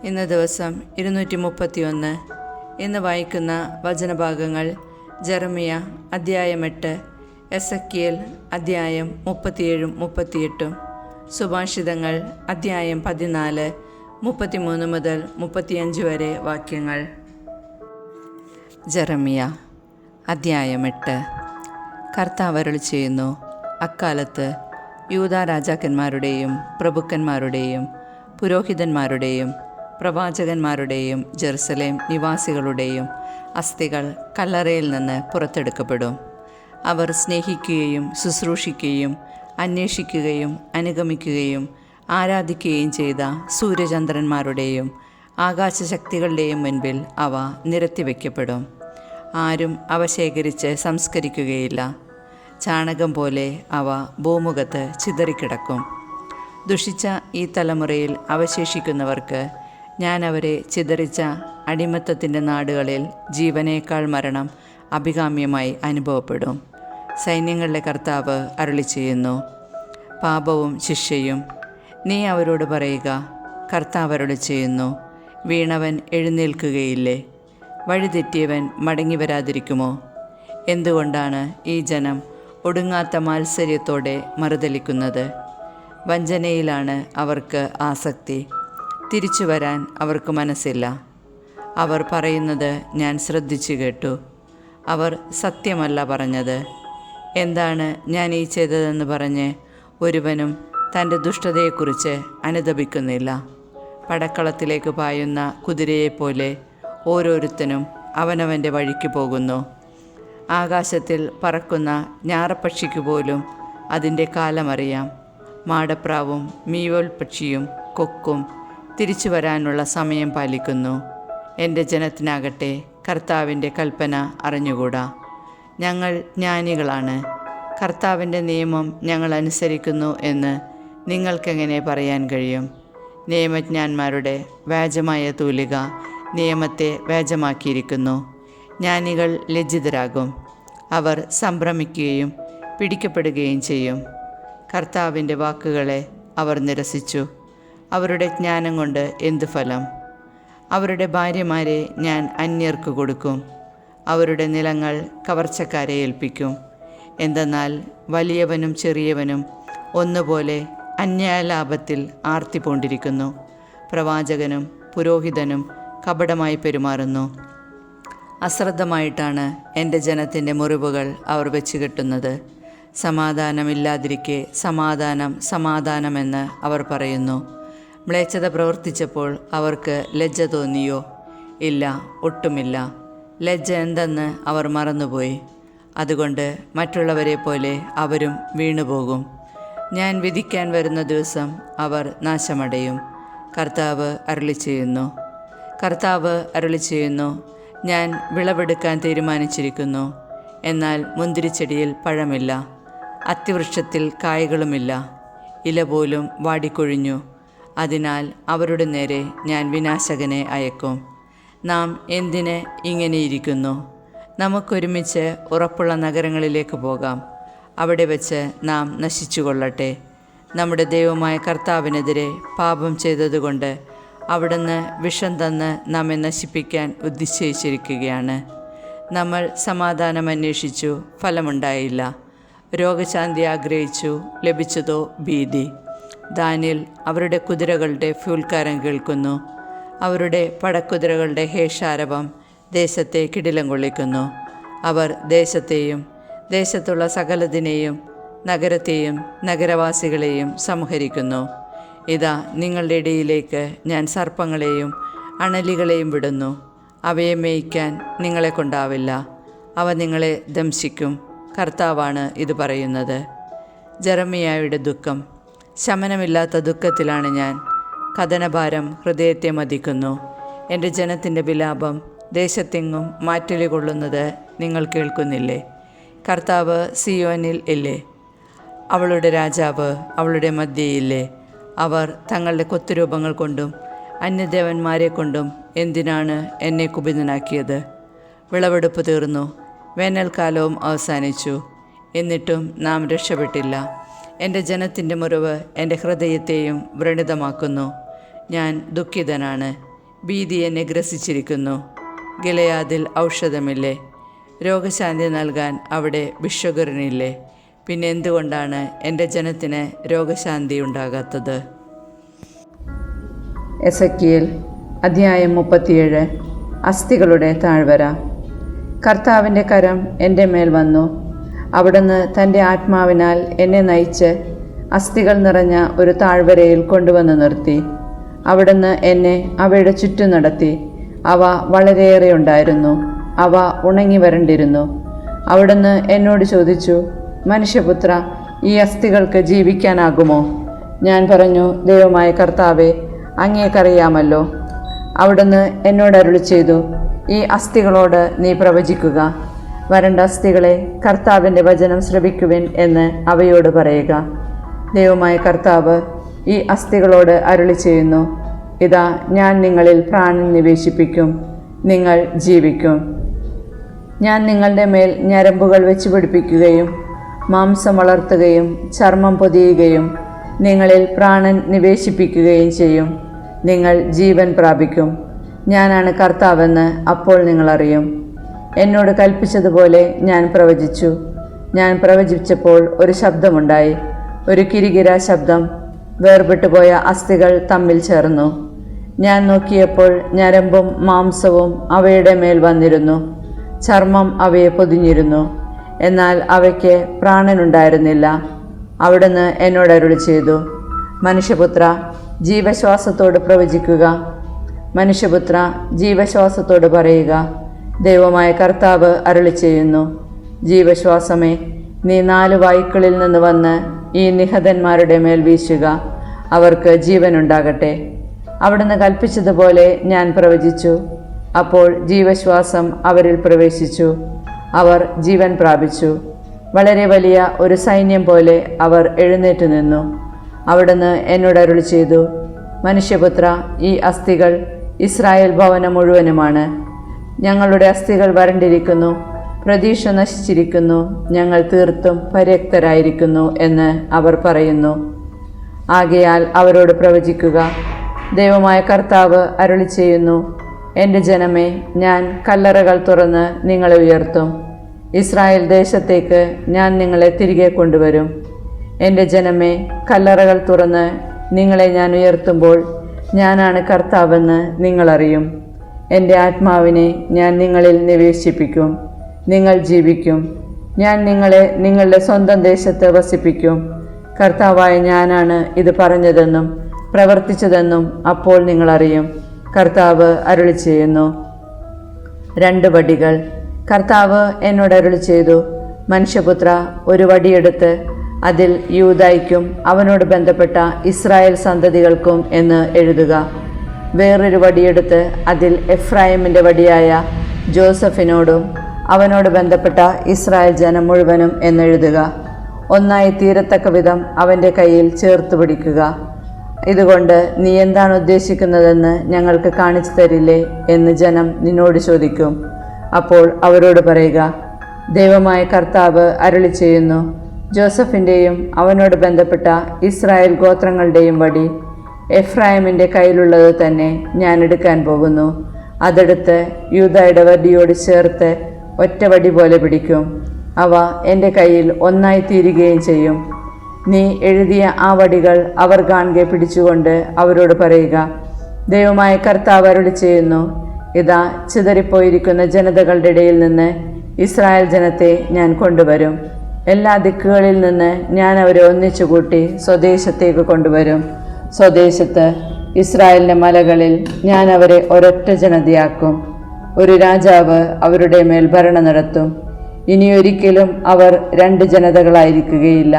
ഇന്ന് ദിവസം 231. ഇന്ന് വായിക്കുന്ന വചനഭാഗങ്ങൾ ജെറമിയ അദ്ധ്യായം 8, എസെക്കിയേൽ അദ്ധ്യായം 37-38, സുഭാഷിതങ്ങൾ അദ്ധ്യായം 14, 33 മുതൽ 35 വരെ വാക്യങ്ങൾ. ജെറമിയ അദ്ധ്യായം 8. കർത്താവ് അരുളിച്ചെയ്യുന്നു, അക്കാലത്ത് യൂദാ രാജാക്കന്മാരുടെയും പ്രഭുക്കന്മാരുടെയും പുരോഹിതന്മാരുടെയും പ്രവാചകന്മാരുടെയും ജെറുസലേം നിവാസികളുടെയും അസ്ഥികൾ കല്ലറയിൽ നിന്ന് പുറത്തെടുക്കപ്പെടും. അവർ സ്നേഹിക്കുകയും ശുശ്രൂഷിക്കുകയും അന്വേഷിക്കുകയും അനുഗമിക്കുകയും ആരാധിക്കുകയും ചെയ്ത സൂര്യചന്ദ്രന്മാരുടെയും ആകാശശക്തികളുടെയും മുൻപിൽ അവ നിരത്തിവെക്കപ്പെടും. ആരും അവ ശേഖരിച്ച് സംസ്കരിക്കുകയില്ല. ചാണകം പോലെ അവ ഭൂമുഖത്ത് ചിതറിക്കിടക്കും. ദുഷിച്ച ഈ തലമുറയിൽ അവശേഷിക്കുന്നവർക്ക് ഞാൻ അവരെ ചിതറിച്ച അടിമത്തത്തിൻ്റെ നാടുകളിൽ ജീവനേക്കാൾ മരണം അഭികാമ്യമായി അനുഭവപ്പെടും. സൈന്യങ്ങളുടെ കർത്താവ് അരുളിച്ചെയ്യുന്നു, പാപവും ശിക്ഷയും. നീ അവരോട് പറയുക, കർത്താവ് അരുളിച്ചെയ്യുന്നു, വീണവൻ എഴുന്നേൽക്കുകയില്ലേ? വഴിതെറ്റിയവൻ മടങ്ങി വരാതിരിക്കുമോ? എന്തുകൊണ്ടാണ് ഈ ജനം ഒടുങ്ങാത്ത മാത്സര്യത്തോടെ മറുതലിക്കുന്നത്? വഞ്ചനയിലാണ് അവർക്ക് ആസക്തി. തിരിച്ചു വരാൻ അവർക്ക് മനസ്സില്ല. അവർ പറയുന്നത് ഞാൻ ശ്രദ്ധിച്ചു കേട്ടു. അവർ സത്യമല്ല പറഞ്ഞത്. എന്താണ് ഞാൻ ഈ ചെയ്തതെന്ന് പറഞ്ഞ് ഒരുവനും തൻ്റെ ദുഷ്ടതയെക്കുറിച്ച് അനുതപിക്കുന്നില്ല. പടക്കളത്തിലേക്ക് പായുന്ന കുതിരയെപ്പോലെ ഓരോരുത്തനും അവനവൻ്റെ വഴിക്ക് പോകുന്നു. ആകാശത്തിൽ പറക്കുന്ന ഞാറപ്പക്ഷിക്ക് പോലും അതിൻ്റെ കാലമറിയാം. മാടപ്രാവും മീവൽ പക്ഷിയും കൊക്കും തിരിച്ചു വരാനുള്ള സമയം പാലിക്കുന്നു. എൻ്റെ ജനത്തിനാകട്ടെ കർത്താവിൻ്റെ കൽപ്പന അറിഞ്ഞുകൂടാ. ഞങ്ങൾ ജ്ഞാനികളാണ്, കർത്താവിൻ്റെ നിയമം ഞങ്ങൾ അനുസരിക്കുന്നു എന്ന് നിങ്ങൾക്കെങ്ങനെ പറയാൻ കഴിയും? നിയമജ്ഞന്മാരുടെ വ്യാജമായ തൂലിക നിയമത്തെ വ്യാജമാക്കിയിരിക്കുന്നു. ജ്ഞാനികൾ ലജ്ജിതരാകും. അവർ സംഭ്രമിക്കുകയും പിടിക്കപ്പെടുകയും ചെയ്യും. കർത്താവിൻ്റെ വാക്കുകളെ അവർ നിരസിച്ചു. അവരുടെ ജ്ഞാനം കൊണ്ട് എന്തു ഫലം? അവരുടെ ഭാര്യമാരെ ഞാൻ അന്യർക്ക് കൊടുക്കും. അവരുടെ നിലങ്ങൾ കവർച്ചക്കാരെ ഏൽപ്പിക്കും. എന്തെന്നാൽ വലിയവനും ചെറിയവനും ഒന്നുപോലെ അന്യായലാഭത്തിൽ ആർത്തിപ്പോണ്ടിരിക്കുന്നു. പ്രവാചകനും പുരോഹിതനും കപടമായി പെരുമാറുന്നു. അശ്രദ്ധമായിട്ടാണ് എൻ്റെ ജനത്തിൻ്റെ മുറിവുകൾ അവർ വെച്ച് കെട്ടുന്നത്. സമാധാനമില്ലാതിരിക്കെ സമാധാനം സമാധാനമെന്ന് അവർ പറയുന്നു. മ്ലേച്ഛത പ്രവർത്തിച്ചപ്പോൾ അവർക്ക് ലജ്ജ തോന്നിയോ? ഇല്ല, ഒട്ടുമില്ല. ലജ്ജ എന്തെന്ന് അവർ മറന്നുപോയി. അതുകൊണ്ട് മറ്റുള്ളവരെ പോലെ അവരും വീണുപോകും. ഞാൻ വിധിക്കാൻ വരുന്ന ദിവസം അവർ നാശമടയും. കർത്താവ് അരുളിച്ചെയ്യുന്നു, ഞാൻ വിളവെടുക്കാൻ തീരുമാനിച്ചിരിക്കുന്നു. എന്നാൽ മുന്തിരിച്ചെടിയിൽ പഴമില്ല, അത്തിവൃക്ഷത്തിൽ കായ്കളുമില്ല, ഇല പോലും വാടിക്കൊഴിഞ്ഞു. അതിനാൽ അവരുടെ നേരെ ഞാൻ വിനാശകനെ അയക്കും. നാം എന്തിന് ഇങ്ങനെയിരിക്കുന്നു? നമുക്കൊരുമിച്ച് ഉറപ്പുള്ള നഗരങ്ങളിലേക്ക് പോകാം. അവിടെ വെച്ച് നാം നശിച്ചുകൊള്ളട്ടെ. നമ്മുടെ ദൈവമായ കർത്താവിനെതിരെ പാപം ചെയ്തതുകൊണ്ട് അവിടുന്ന് വിഷം തന്ന് നമ്മെ നശിപ്പിക്കാൻ ഉദ്ദേശിച്ചിരിക്കുകയാണ്. നമ്മൾ സമാധാനം അന്വേഷിച്ചു, ഫലമുണ്ടായില്ല. രോഗശാന്തി ആഗ്രഹിച്ചു, ലഭിച്ചതോ ഭീതി. ദാനിയേൽ അവരുടെ കുതിരകളുടെ ഫ്യൂൽക്കാരം കേൾക്കുന്നു. അവരുടെ പടക്കുതിരകളുടെ ഹേഷാരവം ദേശത്തെ കിടിലം കൊള്ളിക്കുന്നു. അവർ ദേശത്തെയും ദേശത്തുള്ള സകലതിനെയും നഗരത്തെയും നഗരവാസികളെയും സംഹരിക്കുന്നു. ഇതാ, നിങ്ങളുടെ ഇടയിലേക്ക് ഞാൻ സർപ്പങ്ങളെയും അണലികളെയും വിടുന്നു. അവയെ മേയ്ക്കാൻ നിങ്ങളെ കൊണ്ടാവില്ല. അവ നിങ്ങളെ ദംശിക്കും. കർത്താവാണ് ഇത് പറയുന്നത്. ജെറമിയായുടെ ദുഃഖം. ശമനമില്ലാത്ത ദുഃഖത്തിലാണ് ഞാൻ. കഥനഭാരം ഹൃദയത്തെ മതിക്കുന്നു. എൻ്റെ ജനത്തിൻ്റെ വിലാപം ദേശത്തെങ്ങും മാറ്റൊലി കൊള്ളുന്നത് നിങ്ങൾ കേൾക്കുന്നില്ലേ? കർത്താവ് സിയോനിൽ ഇല്ലേ? അവളുടെ രാജാവ് അവളുടെ മധ്യയില്ലേ? അവർ തങ്ങളുടെ കൊത്തുരൂപങ്ങൾ കൊണ്ടും അന്യദേവന്മാരെ കൊണ്ടും എന്തിനാണ് എന്നെ കുപിതനാക്കിയത്? വിളവെടുപ്പ് തീർന്നു, വേനൽക്കാലവും അവസാനിച്ചു. എന്നിട്ടും നാം രക്ഷപ്പെട്ടില്ല. എൻ്റെ ജനത്തിൻ്റെ മുറിവ് എൻ്റെ ഹൃദയത്തെയും വ്രണിതമാക്കുന്നു. ഞാൻ ദുഃഖിതനാണ്. ഭീതി എന്നെ ഗ്രസിച്ചിരിക്കുന്നു. ഗിലെയാദിൽ ഔഷധമില്ലേ? രോഗശാന്തി നൽകാൻ അവിടെ ഭിഷഗ്വരനില്ലേ? പിന്നെ എന്തുകൊണ്ടാണ് എൻ്റെ ജനത്തിന് രോഗശാന്തി ഉണ്ടാകാത്തത്? എസെക്കിയേൽ അധ്യായം 37. അസ്ഥികളുടെ താഴ്വര. കർത്താവിൻ്റെ കരം എൻ്റെ മേൽ വന്നു. അവിടുന്ന് തൻ്റെ ആത്മാവിനാൽ എന്നെ നയിച്ച് അസ്ഥികൾ നിറഞ്ഞ ഒരു താഴ്വരയിൽ കൊണ്ടുവന്ന് നിർത്തി. അവിടുന്ന് എന്നെ അവയുടെ ചുറ്റും നടത്തി. അവ വളരെയേറെ ഉണ്ടായിരുന്നു. അവ ഉണങ്ങി വരണ്ടിരുന്നു. അവിടുന്ന് എന്നോട് ചോദിച്ചു, മനുഷ്യപുത്ര, ഈ അസ്ഥികൾക്ക് ജീവിക്കാനാകുമോ? ഞാൻ പറഞ്ഞു, ദൈവമായ കർത്താവേ, അങ്ങേക്കറിയാമല്ലോ. അവിടുന്ന് എന്നോട് അരുളി ചെയ്തു, ഈ അസ്ഥികളോട് നീ പ്രവചിക്കുക. വരണ്ട അസ്ഥികളെ, കർത്താവിൻ്റെ വചനം ശ്രവിക്കുവിൻ എന്ന് അവയോട് പറയുക. ദൈവമായ കർത്താവ് ഈ അസ്ഥികളോട് അരുളി ചെയ്യുന്നു, ഇതാ, ഞാൻ നിങ്ങളിൽ പ്രാണൻ നിവേശിപ്പിക്കും, നിങ്ങൾ ജീവിക്കും. ഞാൻ നിങ്ങളുടെ മേൽ ഞരമ്പുകൾ വെച്ച് പിടിപ്പിക്കുകയും മാംസം വളർത്തുകയും ചർമ്മം പൊതിയുകയും നിങ്ങളിൽ പ്രാണൻ നിവേശിപ്പിക്കുകയും ചെയ്യും. നിങ്ങൾ ജീവൻ പ്രാപിക്കും. ഞാനാണ് കർത്താവെന്ന് അപ്പോൾ നിങ്ങളറിയും. എന്നോട് കൽപ്പിച്ചതുപോലെ ഞാൻ പ്രവചിച്ചു. ഞാൻ പ്രവചിച്ചപ്പോൾ ഒരു ശബ്ദമുണ്ടായി, ഒരു കിരികിര ശബ്ദം. വേർപെട്ടുപോയ അസ്ഥികൾ തമ്മിൽ ചേർന്നു. ഞാൻ നോക്കിയപ്പോൾ ഞരമ്പും മാംസവും അവയുടെ മേൽ വന്നിരുന്നു. ചർമ്മം അവയെ പൊതിഞ്ഞിരുന്നു, എന്നാൽ അവയ്ക്ക് പ്രാണനുണ്ടായിരുന്നില്ല. അവിടുന്ന് എന്നോട് അരുളി ചെയ്തു, മനുഷ്യപുത്ര, ജീവശ്വാസത്തോട് പ്രവചിക്കുക. മനുഷ്യപുത്ര, ജീവശ്വാസത്തോട് പറയുക, ദൈവമായ കർത്താവ് അരുളി ചെയ്യുന്നു, ജീവശ്വാസമേ, നീ 4 വായുക്കളിൽ നിന്ന് വന്ന് ഈ നിഹതന്മാരുടെ മേൽ വീശുക. അവർക്ക് ജീവനുണ്ടാകട്ടെ. അവിടുന്ന് കൽപ്പിച്ചതുപോലെ ഞാൻ പ്രവചിച്ചു. അപ്പോൾ ജീവശ്വാസം അവരിൽ പ്രവേശിച്ചു. അവർ ജീവൻ പ്രാപിച്ചു. വളരെ വലിയ ഒരു സൈന്യം പോലെ അവർ എഴുന്നേറ്റ് നിന്നു. അവിടുന്ന് എന്നോട് അരുളി ചെയ്തു, മനുഷ്യപുത്ര, ഈ അസ്ഥികൾ ഇസ്രായേൽ ഭവനം മുഴുവനുമാണ്. ഞങ്ങളുടെ അസ്ഥികൾ വരണ്ടിരിക്കുന്നു, പ്രതീക്ഷ നശിച്ചിരിക്കുന്നു, ഞങ്ങൾ തീർത്തും പര്യക്തരായിരിക്കുന്നു എന്ന് അവർ പറയുന്നു. ആകയാൽ അവരോട് പ്രവചിക്കുക, ദൈവമായ കർത്താവ് അരുളി ചെയ്യുന്നു, എൻ്റെ ജനമേ, ഞാൻ കല്ലറകൾ തുറന്ന് നിങ്ങളെ ഉയർത്തും. ഇസ്രായേൽ ദേശത്തേക്ക് ഞാൻ നിങ്ങളെ തിരികെ കൊണ്ടുവരും. എൻ്റെ ജനമേ, കല്ലറകൾ തുറന്ന് നിങ്ങളെ ഞാൻ ഉയർത്തുമ്പോൾ ഞാനാണ് കർത്താവെന്ന് നിങ്ങളറിയും. എൻ്റെ ആത്മാവിനെ ഞാൻ നിങ്ങളിൽ നിവേശിപ്പിക്കും. നിങ്ങൾ ജീവിക്കും. ഞാൻ നിങ്ങളെ നിങ്ങളുടെ സ്വന്തം ദേശത്ത് വസിപ്പിക്കും. കർത്താവായ ഞാനാണ് ഇത് പറഞ്ഞതെന്നും പ്രവർത്തിച്ചതെന്നും അപ്പോൾ നിങ്ങളറിയും. കർത്താവ് അരുളി ചെയ്യുന്നു. 2 വടികൾ. കർത്താവ് എന്നോട് അരുളി ചെയ്തു, മനുഷ്യപുത്ര, ഒരു വടിയെടുത്ത് അതിൽ യൂദായ്ക്കും അവനോട് ബന്ധപ്പെട്ട ഇസ്രായേൽ സന്തതികൾക്കും എന്ന് എഴുതുക. വേറൊരു വടിയെടുത്ത് അതിൽ എഫ്രായിമിൻ്റെ വടിയായ ജോസഫിനോടും അവനോട് ബന്ധപ്പെട്ട ഇസ്രായേൽ ജനം മുഴുവനും എന്നെഴുതുക. ഒന്നായി തീരത്തക്ക വിധം അവൻ്റെ കയ്യിൽ ചേർത്ത് പിടിക്കുക. ഇതുകൊണ്ട് നീ എന്താണ് ഉദ്ദേശിക്കുന്നതെന്ന് ഞങ്ങൾക്ക് കാണിച്ചു തരില്ലേ എന്ന് ജനം നിന്നോട് ചോദിക്കും. അപ്പോൾ അവരോട് പറയുക, ദൈവമായ കർത്താവ് അരുളി ചെയ്യുന്നു, ജോസഫിൻ്റെയും അവനോട് ബന്ധപ്പെട്ട ഇസ്രായേൽ ഗോത്രങ്ങളുടെയും വടി എഫ്രായിമിൻ്റെ കയ്യിലുള്ളത് തന്നെ ഞാൻ എടുക്കാൻ പോകുന്നു. അതെടുത്ത് യൂദായുടെ വടിയോട് ചേർത്ത് ഒറ്റ വടി പോലെ പിടിക്കും. അവ എൻ്റെ കയ്യിൽ ഒന്നായി തീരുകയും ചെയ്യും. നീ എഴുതിയ ആ വടികൾ അവർ കാണുകെ പിടിച്ചുകൊണ്ട് അവരോട് പറയുക, ദൈവമായ കർത്താവ് അരുളി ചെയ്യുന്നു, ഇതാ, ചിതറിപ്പോയിരിക്കുന്ന ജനതകളുടെ ഇടയിൽ നിന്ന് ഇസ്രായേൽ ജനത്തെ ഞാൻ കൊണ്ടുവരും. എല്ലാ ദിക്കുകളിൽ നിന്ന് ഞാൻ അവരെ ഒന്നിച്ചു കൂട്ടി സ്വദേശത്തേക്ക് കൊണ്ടുവരും. സ്വദേശത്ത് ഇസ്രായേലിൻ്റെ മലകളിൽ ഞാൻ അവരെ ഒരൊറ്റ ജനതയാക്കും. ഒരു രാജാവ് അവരുടെ മേൽ ഭരണം നടത്തും. ഇനിയൊരിക്കലും അവർ 2 ജനതകളായിരിക്കുകയില്ല,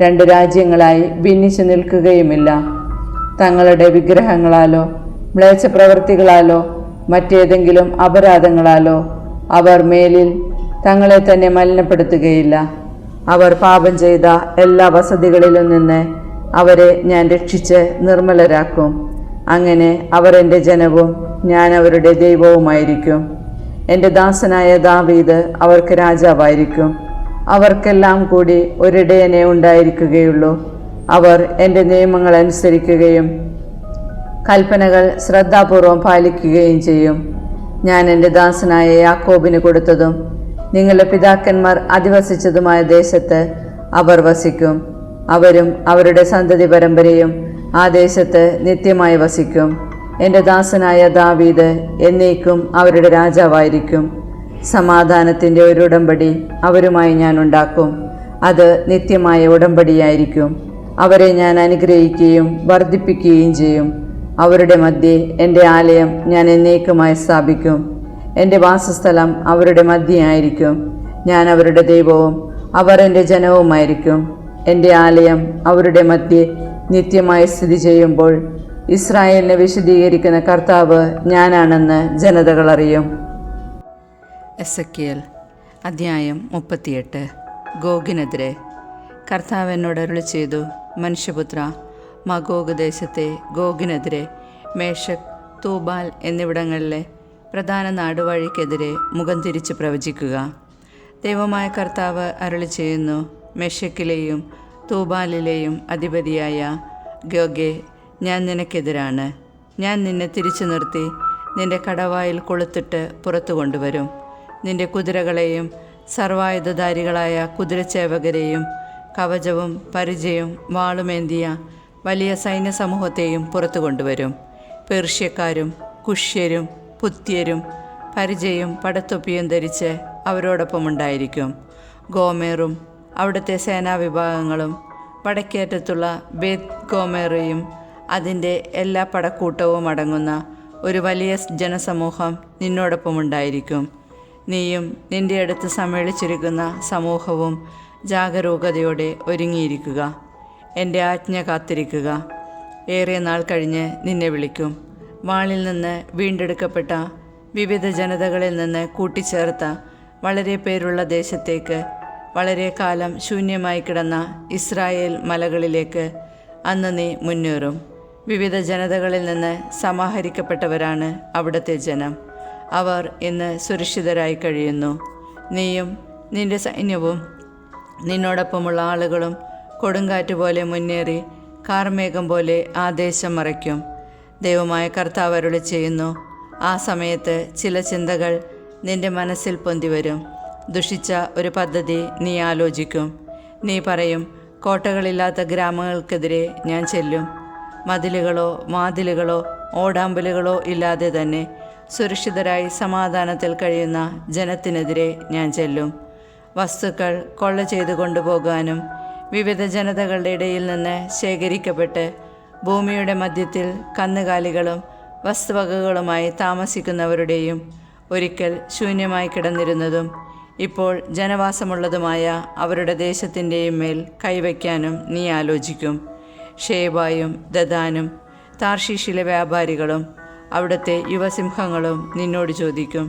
2 രാജ്യങ്ങളായി ഭിന്നിച്ചു നിൽക്കുകയുമില്ല. തങ്ങളുടെ വിഗ്രഹങ്ങളാലോ മ്ലേച്ഛപ്രവൃത്തികളാലോ മറ്റേതെങ്കിലും അപരാധങ്ങളാലോ അവർ മേലിൽ തങ്ങളെ തന്നെ മലിനപ്പെടുത്തുകയില്ല. അവർ പാപം ചെയ്ത എല്ലാ വസതികളിലും നിന്ന് അവരെ ഞാൻ രക്ഷിച്ച് നിർമ്മലരാക്കും. അങ്ങനെ അവർ എൻ്റെ ജനവും ഞാൻ അവരുടെ ദൈവവുമായിരിക്കും. എൻ്റെ ദാസനായ ദാവീദ് അവർക്ക് രാജാവായിരിക്കും. അവർക്കെല്ലാം കൂടി ഒരിടയനെ ഉണ്ടായിരിക്കുകയുള്ളൂ. അവർ എൻ്റെ നിയമങ്ങൾ അനുസരിക്കുകയും കൽപ്പനകൾ ശ്രദ്ധാപൂർവം പാലിക്കുകയും ചെയ്യും. ഞാൻ എൻ്റെ ദാസനായ യാക്കോബിന് കൊടുത്തതും നിങ്ങളുടെ പിതാക്കന്മാർ അധിവസിച്ചതുമായ ദേശത്ത് അവർ വസിക്കും. അവരും അവരുടെ സന്തതി പരമ്പരയും ആ ദേശത്ത് നിത്യമായി വസിക്കും. എൻ്റെ ദാസനായ ദാവീദ് എന്നേക്കും അവരുടെ രാജാവായിരിക്കും. സമാധാനത്തിൻ്റെ ഒരു ഉടമ്പടി അവരുമായി ഞാൻ ഉണ്ടാക്കും. അത് നിത്യമായ ഉടമ്പടിയായിരിക്കും. അവരെ ഞാൻ അനുഗ്രഹിക്കുകയും വർദ്ധിപ്പിക്കുകയും ചെയ്യും. അവരുടെ മധ്യേ എൻ്റെ ആലയം ഞാൻ എന്നേക്കുമായി സ്ഥാപിക്കും. എൻ്റെ വാസസ്ഥലം അവരുടെ മധ്യയായിരിക്കും. ഞാൻ അവരുടെ ദൈവവും അവർ എൻ്റെ ജനവുമായിരിക്കും. എൻ്റെ ആലയം അവരുടെ മധ്യേ നിത്യമായി സ്ഥിതി ചെയ്യുമ്പോൾ ഇസ്രായേലിനെ വിശദീകരിക്കുന്ന കർത്താവ് ഞാനാണെന്ന് ജനതകൾ അറിയും. എസെക്കിയേൽ അധ്യായം 38. ഗോഗിനെതിരെ. കർത്താവ് എന്നോട് അരുളി ചെയ്തു, മനുഷ്യപുത്ര, മഗോഗ് ദേശത്തെ ഗോഗിനെതിരെ മേശക്, തൂബാൽ എന്നിവിടങ്ങളിലെ പ്രധാന നാടുവഴിക്കെതിരെ മുഖം തിരിച്ച് പ്രവചിക്കുക. ദൈവമായ കർത്താവ് അരുളി ചെയ്യുന്നു, മെഷക്കിലെയും തൂബാലിലെയും അധിപതിയായ ഗോഗേ, ഞാൻ നിനക്കെതിരാണ്. ഞാൻ നിന്നെ തിരിച്ചു നിർത്തി നിന്റെ കടവായിൽ കൊളുത്തിട്ട് പുറത്തു കൊണ്ടുവരും. നിന്റെ കുതിരകളെയും സർവായുധധാരികളായ കുതിരച്ചേവകരെയും കവചവും പരിചയും വാളുമേന്തിയ വലിയ സൈന്യസമൂഹത്തെയും പുറത്തു കൊണ്ടുവരും. പേർഷ്യക്കാരും കുഷ്യരും പുത്യരും പരിചയും പടത്തൊപ്പിയും ധരിച്ച് അവരോടൊപ്പമുണ്ടായിരിക്കും. ഗോമേറും അവിടുത്തെ സേനാവിഭാഗങ്ങളും വടക്കേറ്റത്തുള്ള ബേത് ഗോമേറയും അതിൻ്റെ എല്ലാ പടക്കൂട്ടവും അടങ്ങുന്ന ഒരു വലിയ ജനസമൂഹം നിന്നോടൊപ്പമുണ്ടായിരിക്കും. നീയും നിന്റെ അടുത്ത് സമ്മേളിച്ചിരിക്കുന്ന സമൂഹവും ജാഗരൂകതയോടെ ഒരുങ്ങിയിരിക്കുക. എൻ്റെ ആജ്ഞ കാത്തിരിക്കുക. ഏറെ നാൾ കഴിഞ്ഞ് നിന്നെ വിളിക്കും. വാളിൽ നിന്ന് വീണ്ടെടുക്കപ്പെട്ട വിവിധ ജനതകളിൽ നിന്ന് കൂട്ടിച്ചേർത്ത വളരെ പേരുള്ള ദേശത്തേക്ക്, വളരെ കാലം ശൂന്യമായി കിടന്ന ഇസ്രായേൽ മലകളിലേക്ക് അന്ന് നീ മുന്നേറും. വിവിധ ജനതകളിൽ നിന്ന് സമാഹരിക്കപ്പെട്ടവരാണ് അവിടുത്തെ ജനം. അവർ ഇന്ന് സുരക്ഷിതരായി കഴിയുന്നു. നീയും നിന്റെ സൈന്യവും നിന്നോടൊപ്പമുള്ള ആളുകളും കൊടുങ്കാറ്റ് പോലെ മുന്നേറി കാർമേഘം പോലെ ആ ദേശം മറയ്ക്കും. ദൈവമായ കർത്താവ് അരുളി ചെയ്യുന്നു, ആ സമയത്ത് ചില ചിന്തകൾ നിന്റെ മനസ്സിൽ പൊന്തിവരും. ദുഷിച്ച ഒരു പദ്ധതി നീ ആലോചിക്കും. നീ പറയും, കോട്ടകളില്ലാത്ത ഗ്രാമങ്ങൾക്കെതിരെ ഞാൻ ചെല്ലും. മതിലുകളോ വാതിലുകളോ ഓടാമ്പലുകളോ ഇല്ലാതെ തന്നെ സുരക്ഷിതരായി സമാധാനത്തിൽ കഴിയുന്ന ജനത്തിനെതിരെ ഞാൻ ചെല്ലും. വസ്തുക്കൾ കൊള്ള ചെയ്തു കൊണ്ടുപോകാനും വിവിധ ജനതകളുടെ ഇടയിൽ നിന്ന് ശേഖരിക്കപ്പെട്ട് ഭൂമിയുടെ മധ്യത്തിൽ കന്നുകാലികളും വസ്തുവകകളുമായി താമസിക്കുന്നവരുടെയും ഒരിക്കൽ ശൂന്യമായി കിടന്നിരുന്നതും ഇപ്പോൾ ജനവാസമുള്ളതുമായ അവരുടെ ദേശത്തിൻ്റെയും മേൽ കൈവയ്ക്കാനും നീ ആലോചിക്കും. ഷേബായും ദദാനും താർഷീഷിലെ വ്യാപാരികളും അവിടുത്തെ യുവസിംഹങ്ങളും നിന്നോട് ചോദിക്കും,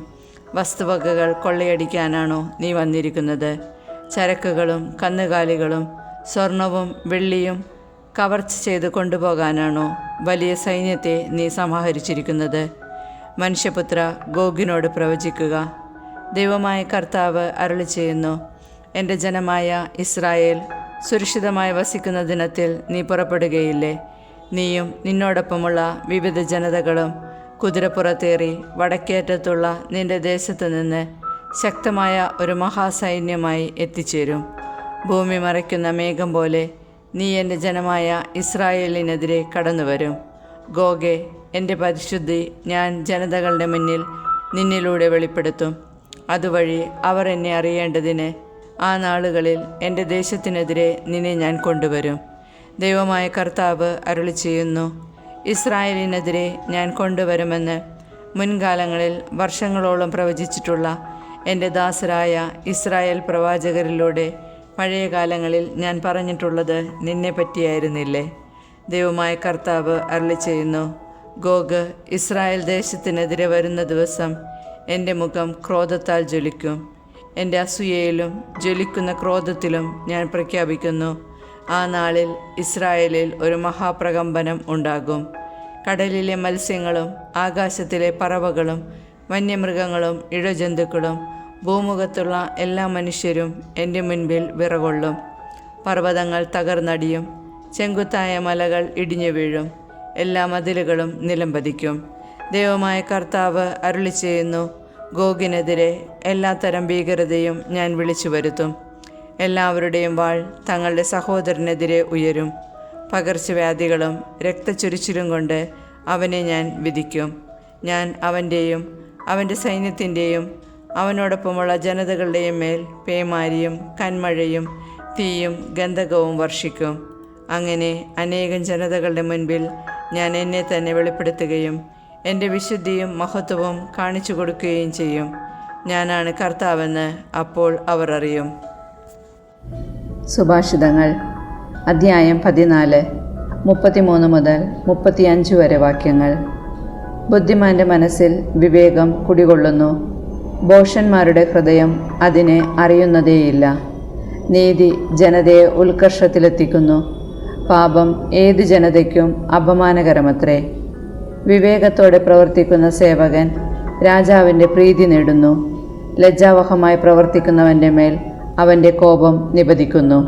വസ്തുവകകൾ കൊള്ളയടിക്കാനാണോ നീ വന്നിരിക്കുന്നത്? ചരക്കുകളും കന്നുകാലികളും സ്വർണവും വെള്ളിയും കവർച്ച ചെയ്ത് കൊണ്ടുപോകാനാണോ വലിയ സൈന്യത്തെ നീ സമാഹരിച്ചിരിക്കുന്നത്? മനുഷ്യപുത്ര, ഗോഗിനോട് പ്രവചിക്കുക. ദൈവമായ കർത്താവ് അരുളി ചെയ്യുന്നു, എൻ്റെ ജനമായ ഇസ്രായേൽ സുരക്ഷിതമായി വസിക്കുന്ന ദിനത്തിൽ നീ പുറപ്പെടുകയില്ലേ? നീയും നിന്നോടൊപ്പമുള്ള വിവിധ ജനതകളും കുതിരപ്പുറത്തേറി വടക്കേറ്റത്തുള്ള നിന്റെ ദേശത്തു നിന്ന് ശക്തമായ ഒരു മഹാസൈന്യമായി എത്തിച്ചേരും. ഭൂമി മറയ്ക്കുന്ന മേഘം പോലെ നീ എൻ്റെ ജനമായ ഇസ്രായേലിനെതിരെ കടന്നുവരും. ഗോഗേ, എൻ്റെ പരിശുദ്ധി ഞാൻ ജനതകളുടെ മുന്നിൽ നിന്നിലൂടെ വെളിപ്പെടുത്തും. അതുവഴി അവർ എന്നെ അറിയേണ്ടതിന് ആ നാളുകളിൽ എൻ്റെ ദേശത്തിനെതിരെ നിന്നെ ഞാൻ കൊണ്ടുവരും. ദൈവമായ കർത്താവ് അരുളി ചെയ്യുന്നു, ഇസ്രായേലിനെതിരെ ഞാൻ കൊണ്ടുവരുമെന്ന് മുൻകാലങ്ങളിൽ വർഷങ്ങളോളം പ്രവചിച്ചിട്ടുള്ള എൻ്റെ ദാസരായ ഇസ്രായേൽ പ്രവാചകരിലൂടെ പഴയ കാലങ്ങളിൽ ഞാൻ പറഞ്ഞിട്ടുള്ളത് നിന്നെ പറ്റിയായിരുന്നില്ലേ? ദൈവമായ കർത്താവ് അരുളി ചെയ്യുന്നു, ഗോഗ് ഇസ്രായേൽ ദേശത്തിനെതിരെ വരുന്ന ദിവസം എൻ്റെ മുഖം ക്രോധത്താൽ ജ്വലിക്കും. എൻ്റെ അസൂയയിലും ജ്വലിക്കുന്ന ക്രോധത്തിലും ഞാൻ പ്രഖ്യാപിക്കുന്നു, ആ നാളിൽ ഇസ്രായേലിൽ ഒരു മഹാപ്രകമ്പനം ഉണ്ടാകും. കടലിലെ മത്സ്യങ്ങളും ആകാശത്തിലെ പറവകളും വന്യമൃഗങ്ങളും ഇഴജന്തുക്കളും ഭൂമുഖത്തുള്ള എല്ലാ മനുഷ്യരും എൻ്റെ മുൻപിൽ വിറകൊള്ളും. പർവ്വതങ്ങൾ തകർന്നടിയും, ചെങ്കുത്തായ മലകൾ ഇടിഞ്ഞു വീഴും. എല്ലാ മതിലുകളും നിലംപതിക്കും. ദൈവമായ കർത്താവ് അരുളിച്ചെയ്യുന്നു, ഗോഗിനെതിരെ എല്ലാത്തരം ഭീകരതയും ഞാൻ വിളിച്ചു വരുത്തും. എല്ലാവരുടെയും വാൾ തങ്ങളുടെ സഹോദരനെതിരെ ഉയരും. പകർച്ചവ്യാധികളും രക്തച്ചൊരിച്ചിലും കൊണ്ട് അവനെ ഞാൻ വിധിക്കും. ഞാൻ അവൻ്റെയും അവൻ്റെ സൈന്യത്തിൻ്റെയും അവനോടൊപ്പമുള്ള ജനതകളുടെയും മേൽ പേമാരിയും കന്മഴയും തീയും ഗന്ധകവും വർഷിക്കും. അങ്ങനെ അനേകം ജനതകളുടെ മുൻപിൽ ഞാൻ എന്നെ തന്നെ വെളിപ്പെടുത്തുകയും എൻ്റെ വിശുദ്ധിയും മഹത്വവും കാണിച്ചു കൊടുക്കുകയും ചെയ്യും. ഞാനാണ് കർത്താവെന്ന് അപ്പോൾ അവർ അറിയും. സുഭാഷിതങ്ങൾ അധ്യായം 14 33 മുതൽ 35 വരെ വാക്യങ്ങൾ. ബുദ്ധിമാന്റെ മനസ്സിൽ വിവേകം കുടികൊള്ളുന്നു, ഭോഷന്മാരുടെ ഹൃദയം അതിനെ അറിയുന്നതേയില്ല. നീതി ജനതയെ ഉത്കർഷത്തിലെത്തിക്കുന്നു, പാപം ഏത് ജനതയ്ക്കും അപമാനകരമത്രേ. വിവേകത്തോടെ പ്രവർത്തിക്കുന്ന സേവകൻ രാജാവിൻ്റെ പ്രീതി നേടുന്നു, ലജ്ജാവഹമായി പ്രവർത്തിക്കുന്നവൻ്റെ മേൽ അവൻ്റെ കോപം നിപതിക്കുന്നു.